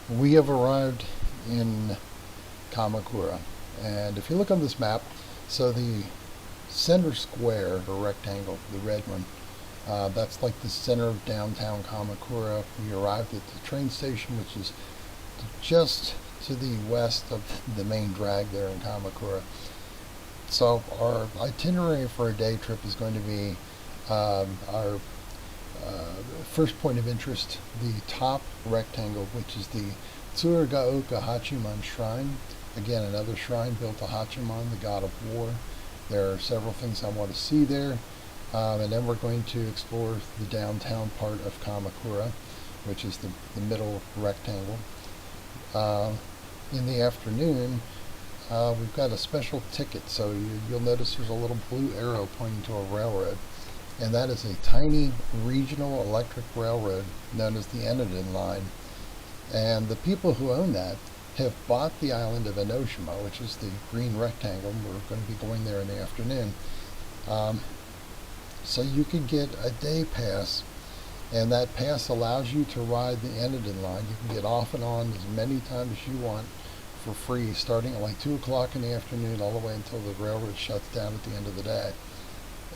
We have arrived in Kamakura, and if you look on this map, so the center square or rectangle, the red one, that's like the center of downtown Kamakura. We arrived at the train station, which is just to the west of the main drag there in Kamakura. So our itinerary for a day trip is going to be our first point of interest, the top rectangle, which is the Tsurugaoka Hachiman Shrine. Again, another shrine built to Hachiman, the god of war. There are several things I want to see there. And then we're going to explore the downtown part of Kamakura, which is the middle rectangle. In the afternoon, we've got a special ticket, so you'll notice there's a little blue arrow pointing to a railroad. And that is a tiny regional electric railroad known as the Enadin Line. And the people who own that have bought the island of Enoshima, which is the green rectangle. We're going to be going there in the afternoon. So you can get a day pass, and that pass allows you to ride the Enadin Line. You can get off and on as many times as you want for free, starting at like 2 o'clock in the afternoon all the way until the railroad shuts down at the end of the day.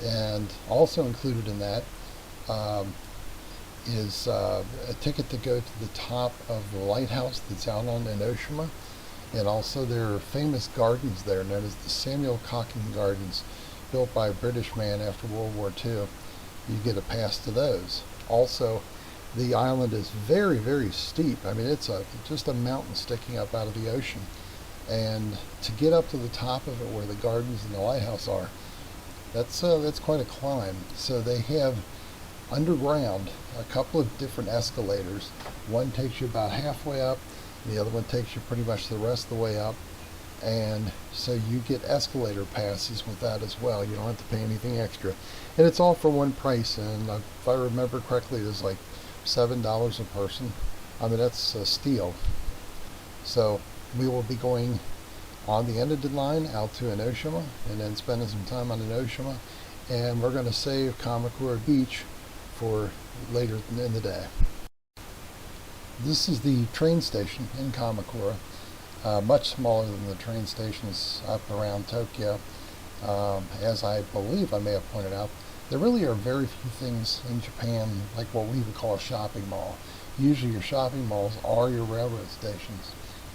And also included in that is a ticket to go to the top of the lighthouse that's out on Enoshima. And also there are famous gardens there known as the Samuel Cocking Gardens, built by a British man after World War II. You get a pass to those. Also, the island is very, very steep. I mean, it's just a mountain sticking up out of the ocean. And to get up to the top of it where the gardens and the lighthouse are, that's quite a climb. So they have underground a couple of different escalators. One takes you about halfway up, and the other one takes you pretty much the rest of the way up. And so you get escalator passes with that as well. You don't have to pay anything extra. And it's all for one price. And if I remember correctly, it's like $7 a person. I mean, that's a steal. So we will be going on the Enadin Line out to Enoshima, and then spending some time on Enoshima, and we're going to save Kamakura Beach for later in the day. This is the train station in Kamakura, much smaller than the train stations up around Tokyo. As I believe I may have pointed out, there really are very few things in Japan like what we would call a shopping mall. Usually your shopping malls are your railroad stations.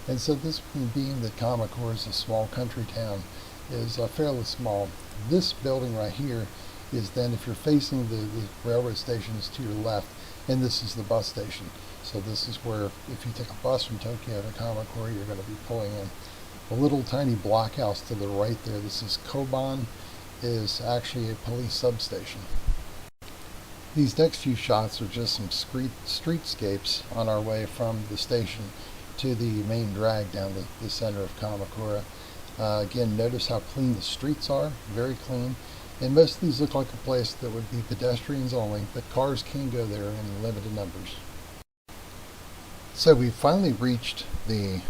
And so this one, being that Kamakura is a small country town, is fairly small. This building right here is then, if you're facing the railroad station, is to your left, and this is the bus station. So this is where, if you take a bus from Tokyo to Kamakura, you're going to be pulling in. A little tiny blockhouse to the right there, this is Koban, is actually a police substation. These next few shots are just some streetscapes on our way from the station to the main drag down the center of Kamakura. Again, notice how clean the streets are, very clean. And most of these look like a place that would be pedestrians only, but cars can go there in limited numbers. So we finally reached the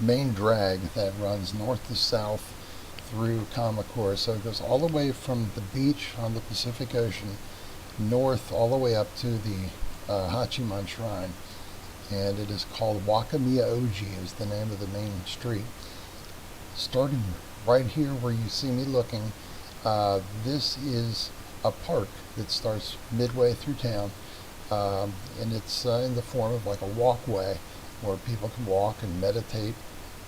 main drag that runs north to south through Kamakura. So it goes all the way from the beach on the Pacific Ocean north all the way up to the Hachiman Shrine. And it is called Wakamiya Oji is the name of the main street. Starting right here where you see me looking, this is a park that starts midway through town, and it's in the form of like a walkway where people can walk and meditate,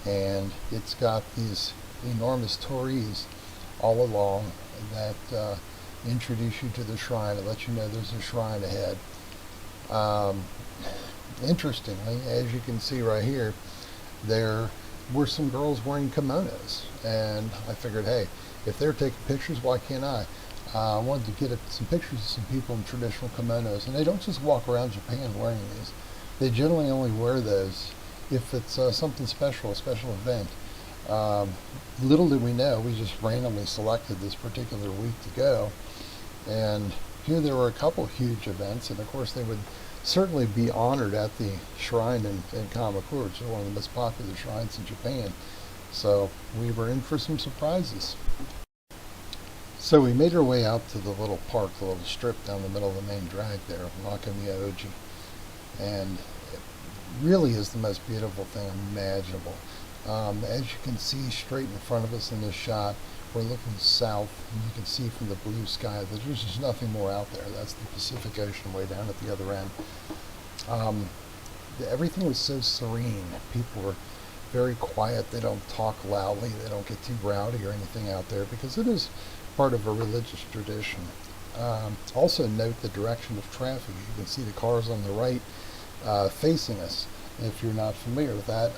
and it's got these enormous tories all along that introduce you to the shrine and let you know there's a shrine ahead. Interestingly, as you can see right here, there were some girls wearing kimonos, and I figured, hey, if they're taking pictures, why can't I? I wanted to get some pictures of some people in traditional kimonos, and they don't just walk around Japan wearing these. They generally only wear those if it's something special, a special event. Little did we know, we just randomly selected this particular week to go, and here there were a couple huge events, and of course they would certainly be honored at the shrine in Kamakura, which is one of the most popular shrines in Japan. So we were in for some surprises. So we made our way out to the little park, the little strip down the middle of the main drag there, Wakamiya Oji. And really is the most beautiful thing imaginable. As you can see straight in front of us in this shot, we're looking south, and you can see from the blue sky that there's just nothing more out there. That's the Pacific Ocean way down at the other end. Everything was so serene. People were very quiet. They don't talk loudly. They don't get too rowdy or anything out there because it is part of a religious tradition. Also note the direction of traffic. You can see the cars on the right facing us. If you're not familiar with that,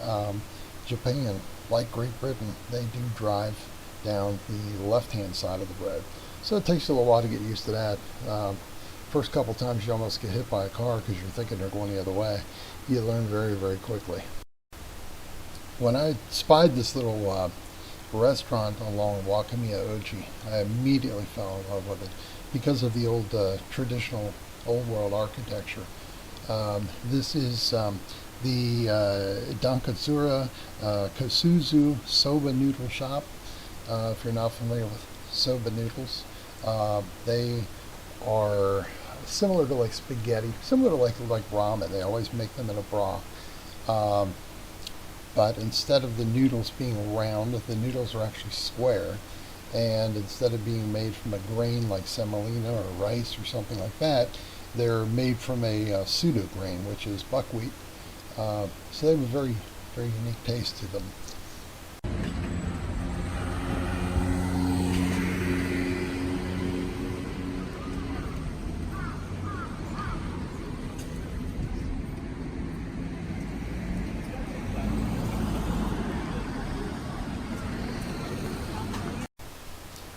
Japan, like Great Britain, they do drive down the left-hand side of the road. So it takes you a little while to get used to that. First couple times you almost get hit by a car because you're thinking they're going the other way. You learn very, very quickly. When I spied this little restaurant along Wakamiya Oji, I immediately fell in love with it because of the old traditional old world architecture. This is the Dankatsura Kosuzu Soba Noodle Shop. If you're not familiar with soba noodles, they are similar to like spaghetti, similar to like ramen. They always make them in a broth. But instead of the noodles being round, the noodles are actually square. And instead of being made from a grain like semolina or rice or something like that, they're made from a pseudo grain, which is buckwheat. So they have a very, very unique taste to them.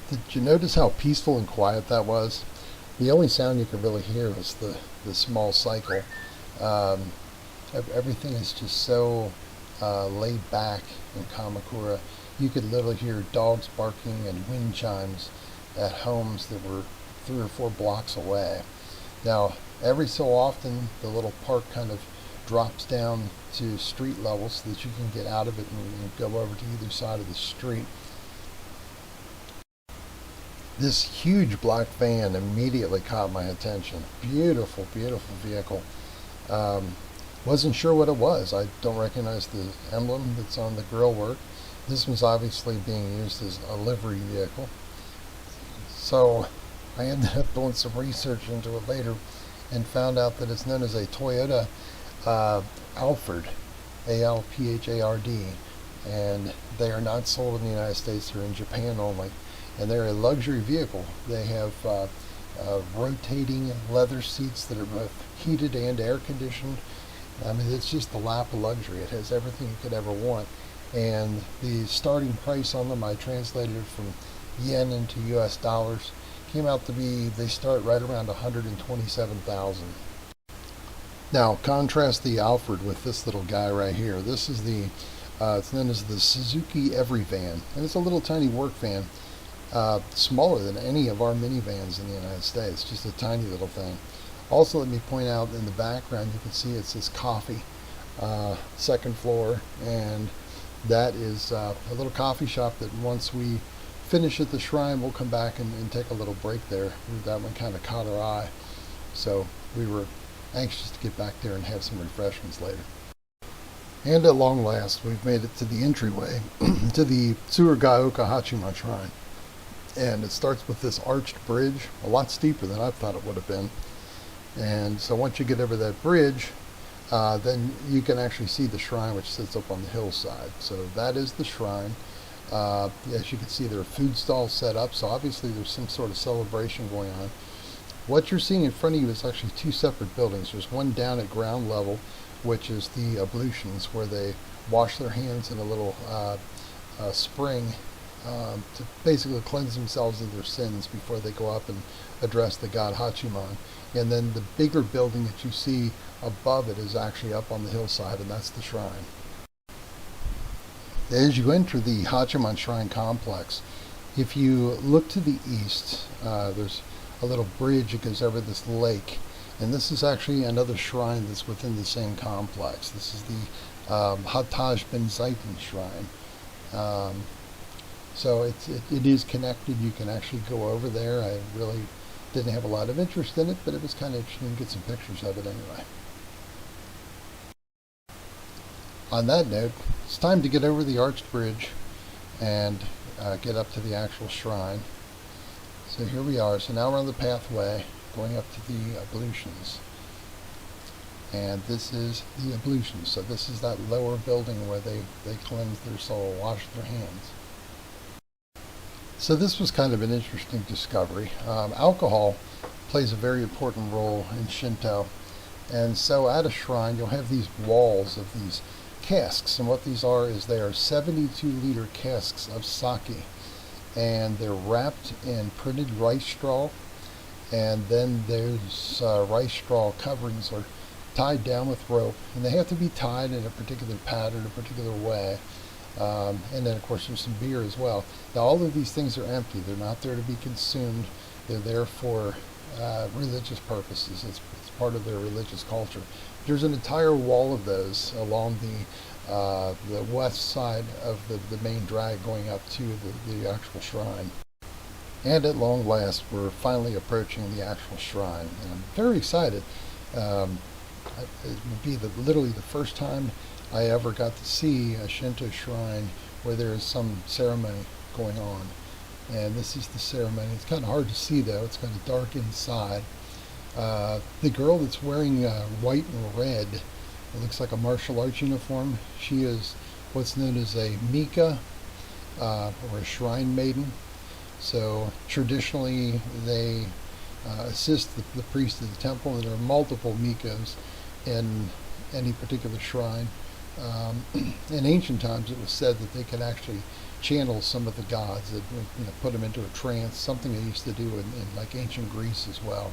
Did you notice how peaceful and quiet that was? The only sound you could really hear was the small cycle. Everything is just so laid back in Kamakura. You could literally hear dogs barking and wind chimes at homes that were 3 or 4 blocks away. Now, every so often, the little park kind of drops down to street level so that you can get out of it and go over to either side of the street. This huge black van immediately caught my attention. Beautiful, beautiful vehicle. Wasn't sure what it was. I don't recognize the emblem that's on the grill work. This was obviously being used as a livery vehicle. So I ended up doing some research into it later and found out that it's known as a Toyota Alphard, A-L-P-H-A-R-D, and they are not sold in the United States. They're in Japan only. And they're a luxury vehicle. They have rotating leather seats that are both heated and air conditioned. I mean, it's just the lap of luxury. It has everything you could ever want. And the starting price on them, I translated it from yen into US dollars, came out to be, they start right around 127,000. Now, contrast the Alphard with this little guy right here. This is the, it's known as the Suzuki Every Van. And it's a little tiny work van. Smaller than any of our minivans in the United States, just a tiny little thing. Also, let me point out in the background, you can see it says coffee, second floor, and that is a little coffee shop that once we finish at the shrine, we'll come back and take a little break there. That one kind of caught our eye, so we were anxious to get back there and have some refreshments later. And at long last, we've made it to the entryway to the Tsurugaoka Hachiman Shrine. And it starts with this arched bridge, a lot steeper than I thought it would have been. And so once you get over that bridge, then you can actually see the shrine, which sits up on the hillside. So that is the shrine. As you can see, there are food stalls set up, so obviously there's some sort of celebration going on. What you're seeing in front of you is actually 2 separate buildings. There's one down at ground level, which is the ablutions, where they wash their hands in a little spring to basically cleanse themselves of their sins before they go up and address the god Hachiman. And then the bigger building that you see above it is actually up on the hillside, and that's the shrine. As you enter the Hachiman Shrine complex, if you look to the east, there's a little bridge that goes over this lake, and this is actually another shrine that's within the same complex. This is the Hataj Ben Zaitin Shrine. So it is connected. You can actually go over there. I really didn't have a lot of interest in it, but it was kind of interesting to get some pictures of it anyway. On that note, it's time to get over the arched bridge and get up to the actual shrine. So here we are. So now we're on the pathway going up to the ablutions. And this is the ablutions. So this is that lower building where they cleanse their soul, wash their hands. So this was kind of an interesting discovery. Alcohol plays a very important role in Shinto. And so at a shrine, you'll have these walls of these casks. And what these are is they are 72-liter casks of sake. And they're wrapped in printed rice straw. And then those rice straw coverings are tied down with rope. And they have to be tied in a particular pattern, a particular way. And then, of course, there's some beer as well. Now, all of these things are empty. They're not there to be consumed. They're there for religious purposes. It's part of their religious culture. There's an entire wall of those along the west side of the main drag going up to the actual shrine. And at long last, we're finally approaching the actual shrine. And I'm very excited. It would be literally the first time I ever got to see a Shinto shrine where there is some ceremony going on. And this is the ceremony. It's kind of hard to see though. It's kind of dark inside. The girl that's wearing white and red, it looks like a martial arts uniform. She is what's known as a Mika, or a shrine maiden. So traditionally they assist the priest of the temple, and there are multiple Mikas in any particular shrine. In ancient times, it was said that they could actually channel some of the gods, that put them into a trance, something they used to do in like ancient Greece as well.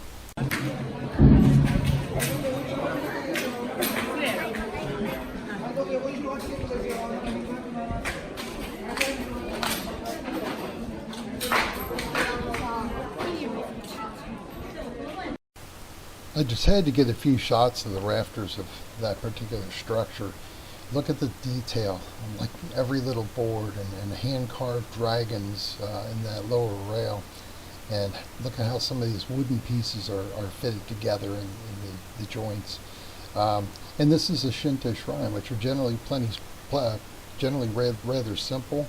I just had to get a few shots of the rafters of that particular structure. Look at the detail on like every little board, and hand-carved dragons in that lower rail. And look at how some of these wooden pieces are fitted together in the joints. And this is a Shinto shrine, which are generally rather simple.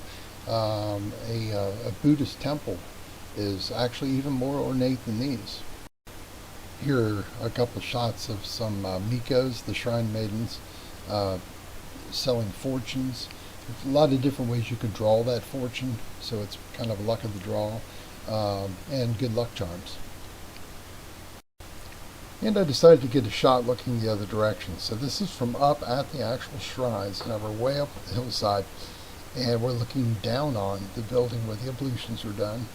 A Buddhist temple is actually even more ornate than these. Here are a couple shots of some Mikos, the shrine maidens, selling fortunes. There's a lot of different ways you could draw that fortune, so it's kind of luck of the draw, and good luck charms. And I decided to get a shot looking the other direction. So this is from up at the actual shrines. Now we're way up the hillside, and we're looking down on the building where the ablutions are done,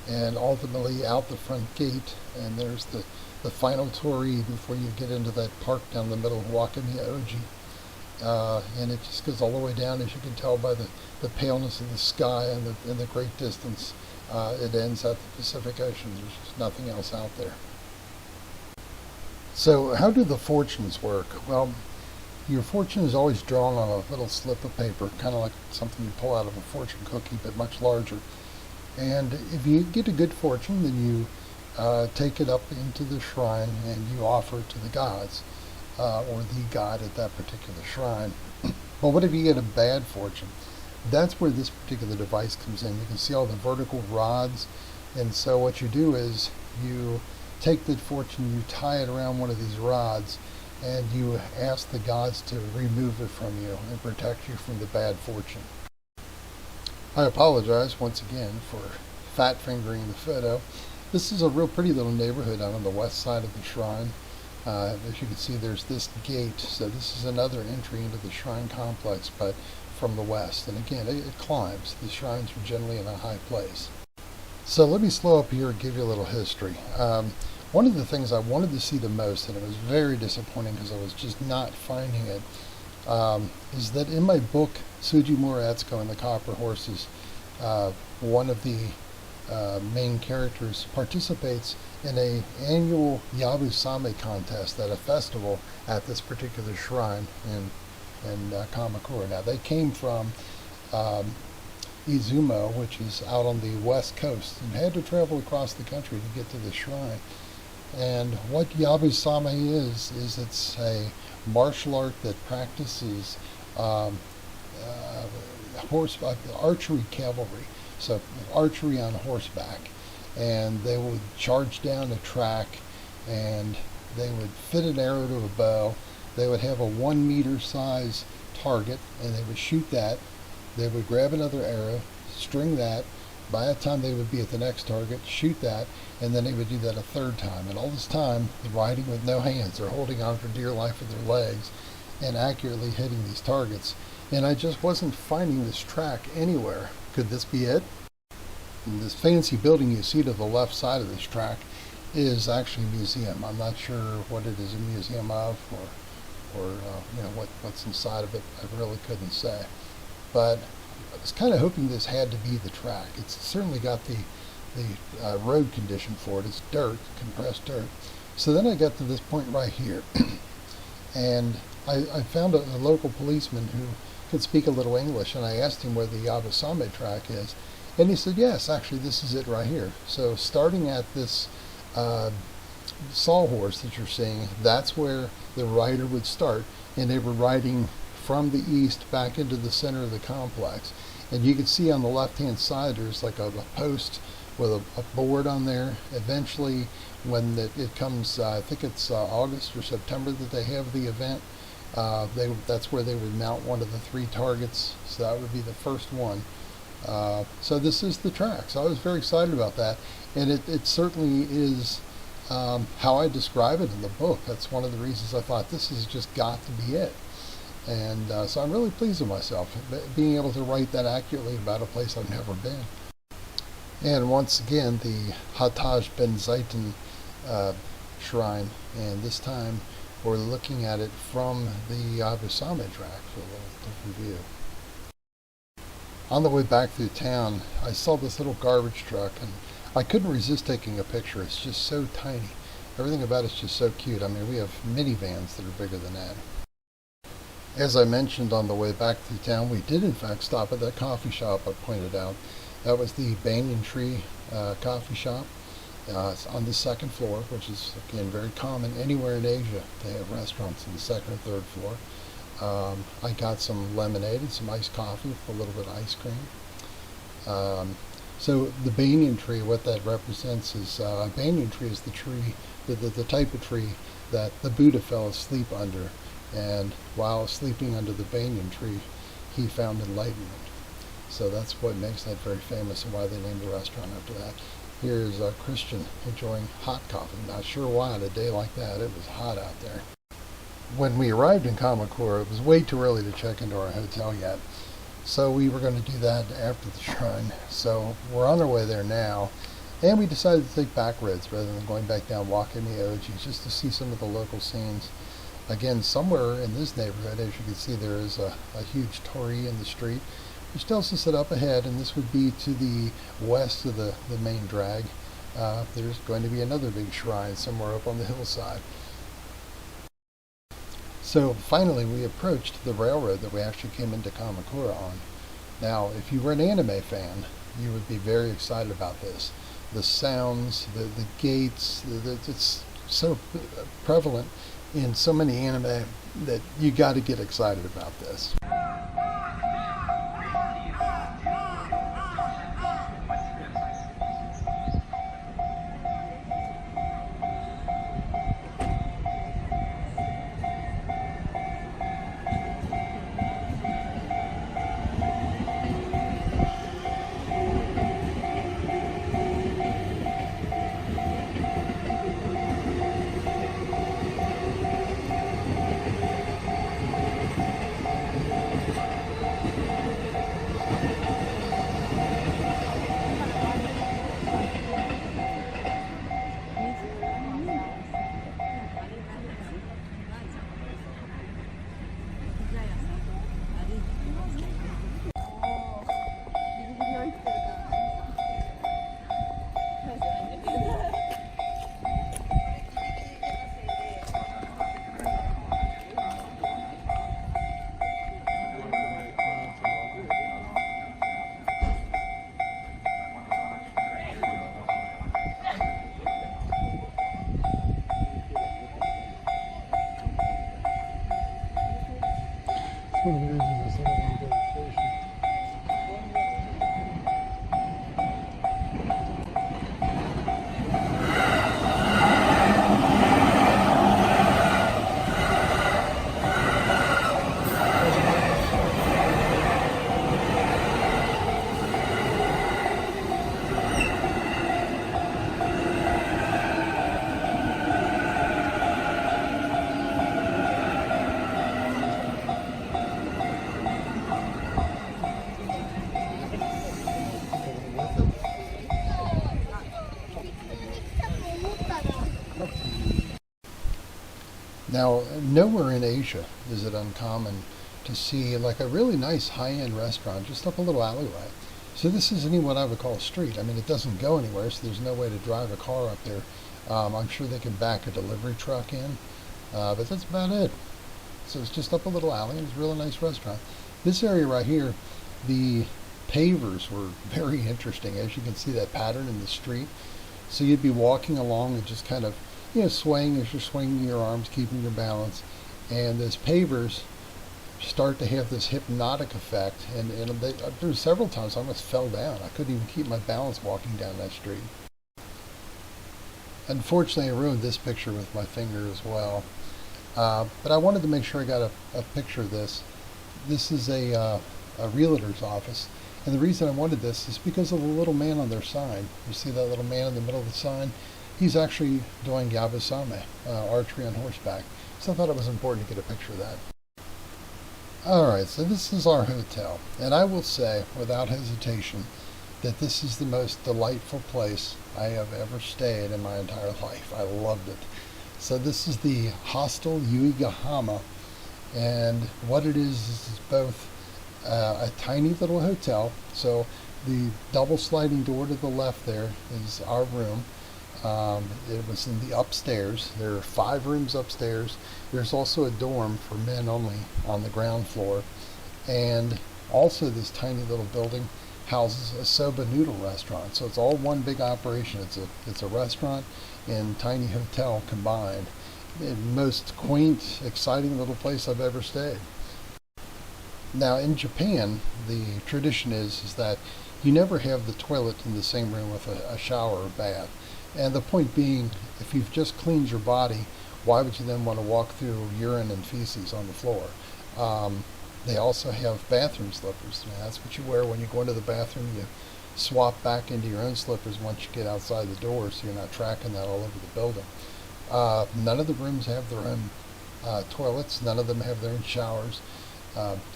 and ultimately out the front gate, and there's the final torii before you get into that park down the middle of Wakamiya Oji. And it just goes all the way down, as you can tell by the paleness of the sky and the great distance. It ends at the Pacific Ocean. There's just nothing else out there. So how do the fortunes work? Well, your fortune is always drawn on a little slip of paper, kind of like something you pull out of a fortune cookie, but much larger. And if you get a good fortune, then you take it up into the shrine and you offer it to the gods, or the god at that particular shrine. But what if you get a bad fortune? That's where this particular device comes in. You can see all the vertical rods, and so what you do is you take the fortune, you tie it around one of these rods, and you ask the gods to remove it from you and protect you from the bad fortune. I apologize once again for fat fingering the photo. This is a real pretty little neighborhood out on the west side of the shrine. As you can see, there's this gate, so this is another entry into the shrine complex, but from the west. And again, it climbs. The shrines are generally in a high place. So let me slow up here and give you a little history. One of the things I wanted to see the most, and it was very disappointing because I was just not finding it, is that in my book, Sujimura Etsuko and the Copper Horses, one of the main characters participates in an annual Yabusame contest at a festival at this particular shrine in Kamakura. Now they came from Izumo, which is out on the west coast, and had to travel across the country to get to the shrine. And what Yabusame is it's a martial art that practices archery cavalry, so archery on horseback, and they would charge down a track, and they would fit an arrow to a bow. They would have a 1 meter size target, and they would shoot that. They would grab another arrow, string that. By the time they would be at the next target, shoot that, and then they would do that a third time. And all this time, they're riding with no hands. They're holding on for dear life with their legs and accurately hitting these targets. And I just wasn't finding this track anywhere. Could this be it? And this fancy building you see to the left side of this track is actually a museum. I'm not sure what it is a museum of, or what's inside of it. I really couldn't say. But I was kind of hoping this had to be the track. It's certainly got the road condition for it. It's dirt, compressed dirt. So then I got to this point right here, and I found a local policeman who could speak a little English, and I asked him where the Yabusame track is, and he said, yes, actually this is it right here. So starting at this sawhorse that you're seeing, that's where the rider would start, and they were riding from the east back into the center of the complex. And you can see on the left hand side there's like a post with a board on there. Eventually when it comes, I think it's August or September that they have the event, that's where they would mount one of the 3 targets. So that would be the first one. So this is the track. So I was very excited about that, and it certainly is how I describe it in the book. That's one of the reasons I thought this has just got to be it. And so I'm really pleased with myself, being able to write that accurately about a place I've never been. And once again, the Hataj Ben Zaitan shrine, and this time we're looking at it from the Yabusame track for a little different view. On the way back through town, I saw this little garbage truck, and I couldn't resist taking a picture. It's just so tiny. Everything about it's just so cute. I mean, we have minivans that are bigger than that. As I mentioned on the way back through town, we did in fact stop at that coffee shop I pointed out. That was the Banyan Tree coffee shop. It's on the 2nd floor, which is, again, very common anywhere in Asia. They have restaurants on the 2nd or 3rd floor. I got some lemonade and some iced coffee with a little bit of ice cream. So the banyan tree, what that represents is, a banyan tree is the tree, the type of tree that the Buddha fell asleep under. And while sleeping under the banyan tree, he found enlightenment. So that's what makes that very famous, and why they named the restaurant after that. Here's a Christian enjoying hot coffee. Not sure why on a day like that. It was hot out there. When we arrived in Kamakura, it was way too early to check into our hotel yet. So we were going to do that after the shrine. So we're on our way there now. And we decided to take back roads rather than going back down Wakami-Oji, just to see some of the local scenes. Again, somewhere in this neighborhood, as you can see, there is a huge torii in the street, which tells us that up ahead, and this would be to the west of the main drag, there's going to be another big shrine somewhere up on the hillside. So finally we approached the railroad that we actually came into Kamakura on. Now, if you were an anime fan, you would be very excited about this. The sounds, the gates, it's so prevalent in so many anime that you got to get excited about this. Now, nowhere in Asia is it uncommon to see like a really nice high-end restaurant just up a little alleyway. So this isn't even what I would call a street. I mean, it doesn't go anywhere, so there's no way to drive a car up there. I'm sure they can back a delivery truck in, but that's about it. So it's just up a little alley, and it's a really nice restaurant. This area right here, the pavers were very interesting. As you can see, that pattern in the street. So you'd be walking along and just kind of, swaying as you're swinging your arms, keeping your balance. And those pavers start to have this hypnotic effect. And there were several times I almost fell down. I couldn't even keep my balance walking down that street. Unfortunately, I ruined this picture with my finger as well. But I wanted to make sure I got a picture of this. This is a realtor's office. And the reason I wanted this is because of the little man on their sign. You see that little man in the middle of the sign? He's actually doing yabusame, archery on horseback. So I thought it was important to get a picture of that. Alright, so this is our hotel. And I will say, without hesitation, that this is the most delightful place I have ever stayed in my entire life. I loved it. So this is the Hostel Yuigahama. And what it is both a tiny little hotel. So the double sliding door to the left there is our room. It was in the upstairs. There are 5 rooms upstairs. There's also a dorm for men only on the ground floor. And also this tiny little building houses a soba noodle restaurant. So it's all one big operation. It's a restaurant and tiny hotel combined. The most quaint, exciting little place I've ever stayed. Now in Japan, the tradition is that you never have the toilet in the same room with a shower or bath. And the point being, if you've just cleaned your body, why would you then want to walk through urine and feces on the floor? They also have bathroom slippers. Now, that's what you wear when you go into the bathroom. You swap back into your own slippers once you get outside the door, so you're not tracking that all over the building. None of the rooms have their own toilets. None of them have their own showers.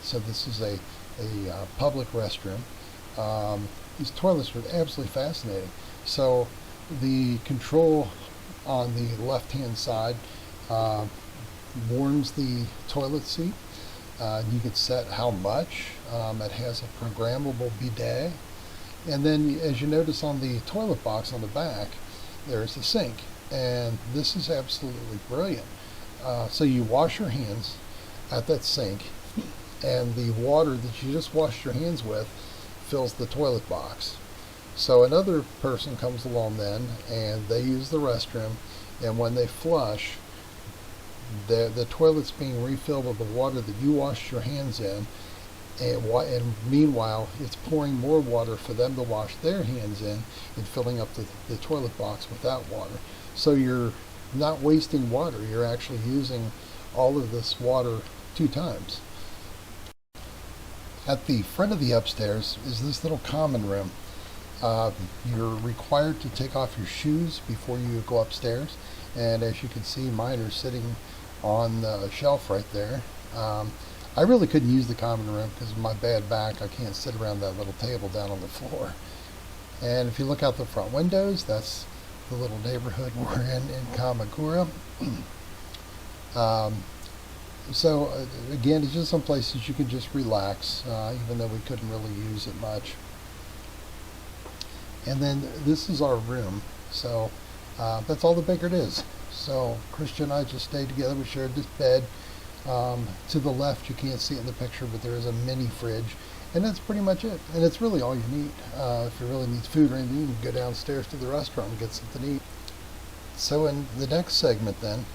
So this is a public restroom. These toilets were absolutely fascinating. So the control on the left-hand side warms the toilet seat. You can set how much. It has a programmable bidet. And then as you notice on the toilet box on the back, there's a sink. And this is absolutely brilliant. So you wash your hands at that sink, and the water that you just washed your hands with fills the toilet box. So another person comes along then, and they use the restroom, and when they flush, the toilet's being refilled with the water that you washed your hands in, and meanwhile it's pouring more water for them to wash their hands in and filling up the toilet box with that water. So you're not wasting water, you're actually using all of this water 2 times. At the front of the upstairs is this little common room. You're required to take off your shoes before you go upstairs, and as you can see, mine are sitting on the shelf right there. I really couldn't use the common room because of my bad back. I can't sit around that little table down on the floor. And if you look out the front windows, that's the little neighborhood we're in Kamakura. So again, it's just some places you can just relax, even though we couldn't really use it much. And then this is our room. So that's all the bigger it is. So Christian and I just stayed together. We shared this bed. To the left, you can't see it in the picture, but there is a mini fridge. And that's pretty much it. And it's really all you need. If you really need food or anything, you can go downstairs to the restaurant and get something to eat. So in the next segment then,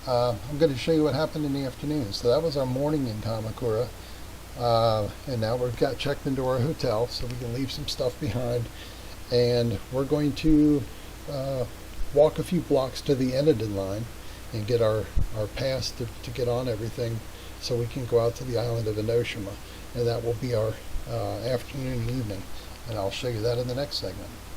I'm going to show you what happened in the afternoon. So that was our morning in Kamakura. And now we've got checked into our hotel, so we can leave some stuff behind. And we're going to walk a few blocks to the Enadin line and get our pass to get on everything so we can go out to the island of Enoshima. And that will be our afternoon and evening. And I'll show you that in the next segment.